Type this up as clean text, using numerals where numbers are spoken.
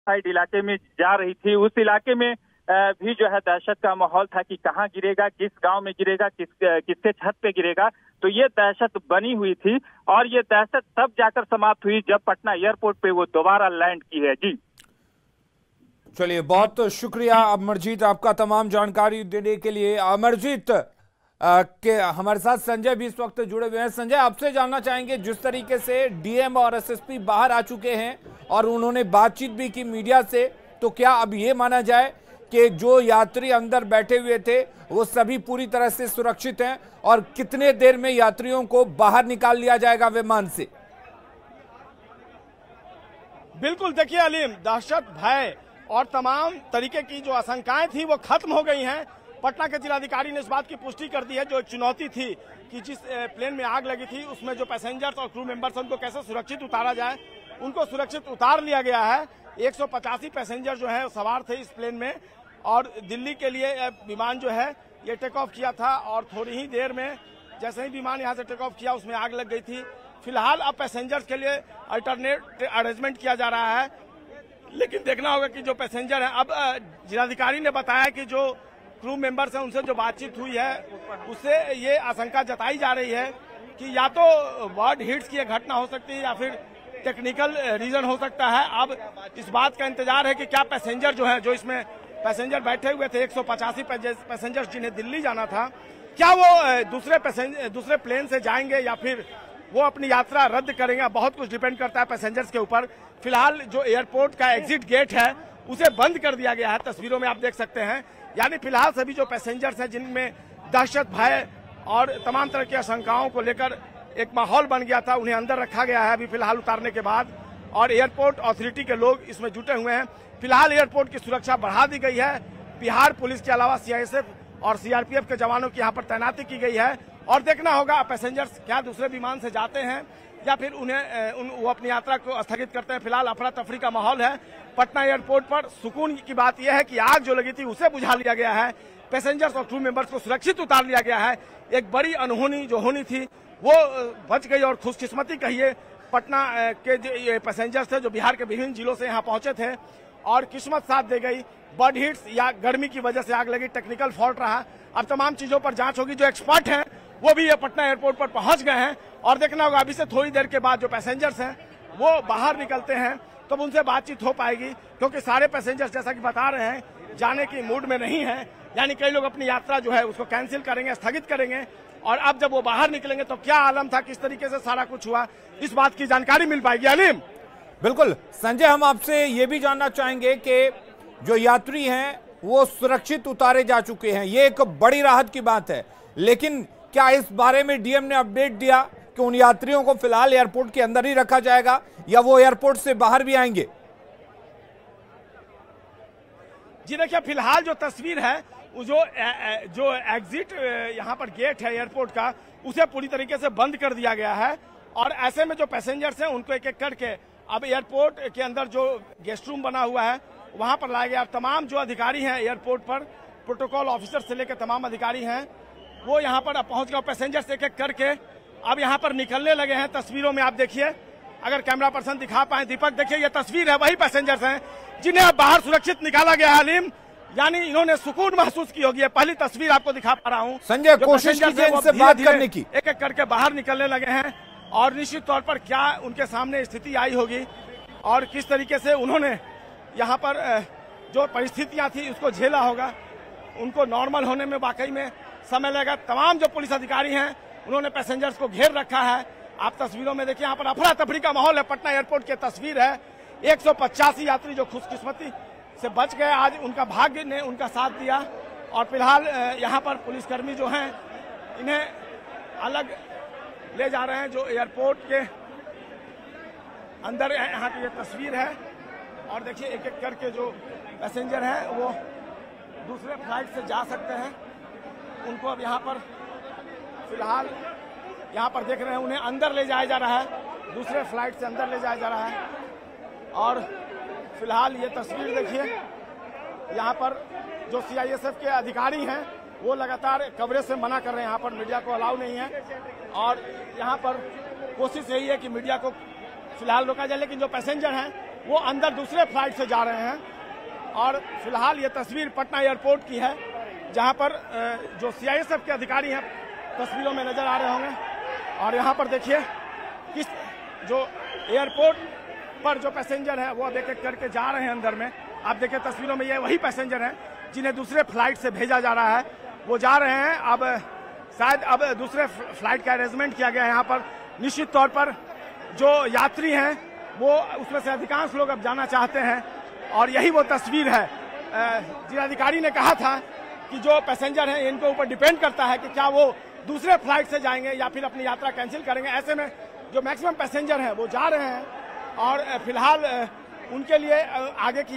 Side इलाके में जा रही थी। उस इलाके में भी जो है दहशत का माहौल था कि कहाँ गिरेगा, किस गांव में गिरेगा, किसके छत पे गिरेगा। तो ये दहशत बनी हुई थी और ये दहशत तब जाकर समाप्त हुई जब पटना एयरपोर्ट पे वो दोबारा लैंड की है। जी चलिए, बहुत शुक्रिया अमरजीत आपका तमाम जानकारी देने के लिए। अमरजीत के हमारे साथ संजय भी इस वक्त जुड़े हुए हैं। संजय, आपसे जानना चाहेंगे, जिस तरीके से डीएम और एसएसपी बाहर आ चुके हैं और उन्होंने बातचीत भी की मीडिया से, तो क्या अब ये माना जाए कि जो यात्री अंदर बैठे हुए थे वो सभी पूरी तरह से सुरक्षित हैं और कितने देर में यात्रियों को बाहर निकाल लिया जाएगा विमान से? बिल्कुल, देखिए अलीम, दहशत, भय और तमाम तरीके की जो आशंकाएं थी वो खत्म हो गई हैं। पटना के जिलाधिकारी ने इस बात की पुष्टि कर दी है, जो एक चुनौती थी कि जिस प्लेन में आग लगी थी उसमें जो पैसेंजर्स और क्रू मेंबर्स उनको कैसे सुरक्षित उतारा जाए, उनको सुरक्षित उतार लिया गया है। 185 पैसेंजर जो है सवार थे इस प्लेन में और दिल्ली के लिए विमान जो है ये टेक ऑफ किया था और थोड़ी ही देर में जैसे ही विमान यहाँ से टेक ऑफ किया उसमें आग लग गई थी। फिलहाल अब पैसेंजर्स के लिए अल्टरनेट अरेंजमेंट किया जा रहा है, लेकिन देखना होगा कि जो पैसेंजर हैं, अब जिलाधिकारी ने बताया कि जो क्रू मेंबर्स हैं उनसे जो बातचीत हुई है उससे ये आशंका जताई जा रही है कि या तो बर्ड हिट्स की घटना हो सकती है या फिर टेक्निकल रीजन हो सकता है। अब इस बात का इंतजार है कि क्या पैसेंजर जो है, जो इसमें पैसेंजर बैठे हुए थे 185 पैसेंजर्स जिन्हें दिल्ली जाना था, क्या वो दूसरे प्लेन से जाएंगे या फिर वो अपनी यात्रा रद्द करेंगे। बहुत कुछ डिपेंड करता है पैसेंजर्स के ऊपर। फिलहाल जो एयरपोर्ट का एग्जिट गेट है उसे बंद कर दिया गया है, तस्वीरों में आप देख सकते हैं। यानी फिलहाल सभी जो पैसेंजर्स हैं जिनमें दहशत, भय और तमाम तरह की आशंकाओं को लेकर एक माहौल बन गया था, उन्हें अंदर रखा गया है अभी फिलहाल उतारने के बाद, और एयरपोर्ट अथॉरिटी के लोग इसमें जुटे हुए हैं। फिलहाल एयरपोर्ट की सुरक्षा बढ़ा दी गई है। बिहार पुलिस के अलावा सीआईएसएफ और सीआरपीएफ के जवानों की यहाँ पर तैनाती की गई है और देखना होगा पैसेंजर्स क्या दूसरे विमान से जाते हैं या फिर वो अपनी यात्रा को स्थगित करते हैं। फिलहाल अफरा तफरी का माहौल है पटना एयरपोर्ट पर। सुकून की बात यह है कि आग जो लगी थी उसे बुझा लिया गया है, पैसेंजर्स और क्रू मेंबर्स को सुरक्षित उतार लिया गया है। एक बड़ी अनहोनी जो होनी थी वो बच गई और खुशकिस्मती कहिए पटना के जो पैसेंजर्स थे जो बिहार के विभिन्न जिलों से यहाँ पहुंचे थे और किस्मत साथ दे गई। बर्ड हिट्स या गर्मी की वजह से आग लगी, टेक्निकल फॉल्ट रहा। अब तमाम चीजों पर जांच होगी। जो एक्सपर्ट हैं वो भी ये पटना एयरपोर्ट पर पहुंच गए हैं और देखना होगा अभी से थोड़ी देर के बाद जो पैसेंजर्स हैं वो बाहर निकलते हैं तब उनसे बातचीत हो पाएगी, क्योंकि सारे पैसेंजर्स जैसा कि बता रहे हैं जाने की मूड में नहीं है। यानी कई लोग अपनी यात्रा जो है उसको कैंसिल करेंगे, स्थगित करेंगे। और अब जब वो बाहर निकलेंगे तो क्या आलम था, किस तरीके से सारा कुछ हुआ, इस बात की जानकारी मिल पाएगी। अलीम, बिल्कुल संजय, हम आपसे ये भी जानना चाहेंगे कि जो यात्री हैं वो सुरक्षित उतारे जा चुके हैं, ये एक बड़ी राहत की बात है, लेकिन क्या इस बारे में डीएम ने अपडेट दिया कि उन यात्रियों को फिलहाल एयरपोर्ट के अंदर ही रखा जाएगा या वो एयरपोर्ट से बाहर भी आएंगे? जी देखिए, फिलहाल जो तस्वीर है जो एग्जिट यहाँ पर गेट है एयरपोर्ट का उसे पूरी तरीके से बंद कर दिया गया है और ऐसे में जो पैसेंजर्स हैं उनको एक एक करके अब एयरपोर्ट के अंदर जो गेस्ट रूम बना हुआ है वहां पर लाया गया। तमाम जो अधिकारी हैं एयरपोर्ट पर, प्रोटोकॉल ऑफिसर से लेकर तमाम अधिकारी हैं वो यहाँ पर पहुंच गए। पैसेंजर्स एक एक करके अब यहाँ पर निकलने लगे हैं। तस्वीरों में आप देखिए, अगर कैमरा पर्सन दिखा पाए, दीपक, देखिए ये तस्वीर है, वही पैसेंजर्स हैं जिन्हें अब बाहर सुरक्षित निकाला गया है। अलीम, यानी इन्होंने सुकून महसूस की होगी। पहली तस्वीर आपको दिखा पा रहा हूँ। संजय, कोशिश कीजिए इनसे बात करने की। एक एक करके बाहर निकलने लगे हैं और निश्चित तौर पर क्या उनके सामने स्थिति आई होगी और किस तरीके से उन्होंने यहाँ पर जो परिस्थितियां थी उसको झेला होगा। उनको नॉर्मल होने में वाकई में समय लगेगा। तमाम जो पुलिस अधिकारी हैं उन्होंने पैसेंजर्स को घेर रखा है। आप तस्वीरों में देखिए, यहाँ पर अफरा तफरी का माहौल है। पटना एयरपोर्ट की तस्वीर है। 185 यात्री जो खुशकिस्मती से बच गए, आज उनका भाग्य ने उनका साथ दिया और फिलहाल यहाँ पर पुलिसकर्मी जो हैं इन्हें अलग ले जा रहे हैं। जो एयरपोर्ट के अंदर यहाँ की ये तस्वीर है और देखिए एक एक करके जो पैसेंजर हैं वो दूसरे फ्लाइट से जा सकते हैं। उनको अब यहाँ पर फिलहाल यहाँ पर देख रहे हैं उन्हें अंदर ले जाया जा रहा है, दूसरे फ्लाइट से अंदर ले जाया जा रहा है। और फिलहाल ये तस्वीर देखिए, यहाँ पर जो सीआईएसएफ के अधिकारी हैं वो लगातार कवरेज से मना कर रहे हैं। यहाँ पर मीडिया को अलाउ नहीं है और यहाँ पर कोशिश यही है कि मीडिया को फिलहाल रोका जाए, लेकिन जो पैसेंजर हैं वो अंदर दूसरे फ्लाइट से जा रहे हैं। और फिलहाल ये तस्वीर पटना एयरपोर्ट की है, जहां पर जो सीआईएसएफ के अधिकारी हैं तस्वीरों में नजर आ रहे होंगे। और यहाँ पर देखिए किस जो एयरपोर्ट पर जो पैसेंजर हैं वो एक एक करके जा रहे हैं अंदर में। आप देखिए तस्वीरों में ये वही पैसेंजर हैं जिन्हें दूसरे फ्लाइट से भेजा जा रहा है, वो जा रहे हैं। अब शायद अब दूसरे फ्लाइट का अरेंजमेंट किया गया है यहाँ पर। निश्चित तौर पर जो यात्री हैं वो उसमें से अधिकांश लोग अब जाना चाहते हैं और यही वो तस्वीर है। जिलाधिकारी ने कहा था कि जो पैसेंजर हैं इनके ऊपर डिपेंड करता है कि क्या वो दूसरे फ्लाइट से जाएंगे या फिर अपनी यात्रा कैंसिल करेंगे। ऐसे में जो मैक्सिमम पैसेंजर हैं वो जा रहे हैं और फिलहाल उनके लिए आगे की